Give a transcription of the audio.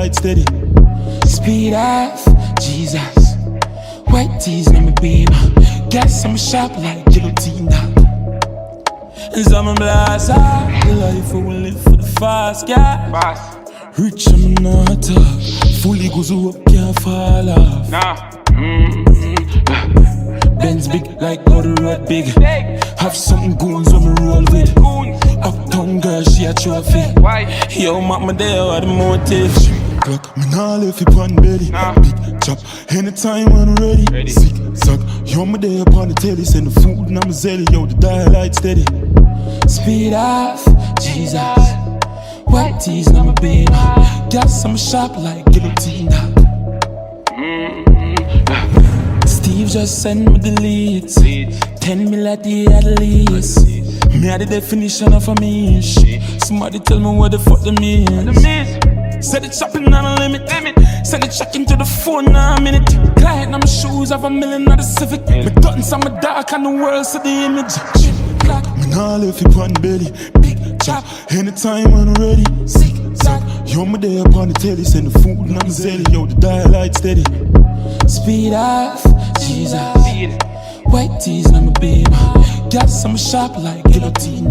light steady. Speed off, Jesus. White tees, let me beam. Gas on my shop like guillotine. And some blast out the life I will live for the fast, yeah. Fast. Rich, I'm not tough. Fully goes up, can't fall off. Nah. Benz big like how the road big. Have something goons when me roll with. Uptown girl, she a trophy. Why? Yo, mama there, what the motive? Clock, me nah left it on belly. Big chop, anytime when I'm ready. Sick, suck, yo, me there upon the telly. Send the food and I'm a zelly, yo, the dial light steady. Speed off, Jesus. White tees, now my beam. Gas on my shop like guillotine. Steve just sent me the leads. 10 mil at the at least. Me had the definition of a means. Somebody tell me what the fuck the means. Said it's shopping on a limit. Send it check into the phone now a minute. Client on my shoes have $1 million of the Civic. Me buttons on my dark and the world see the image. Me nah left it on belly. Big chop, anytime when I'm ready. Sick, suck, yo, me there upon the telly. Send the food and I'm a zelly, yo, the dial light steady. Speed off, Jesus. White tees, now my beam. Gas on my shop like guillotine.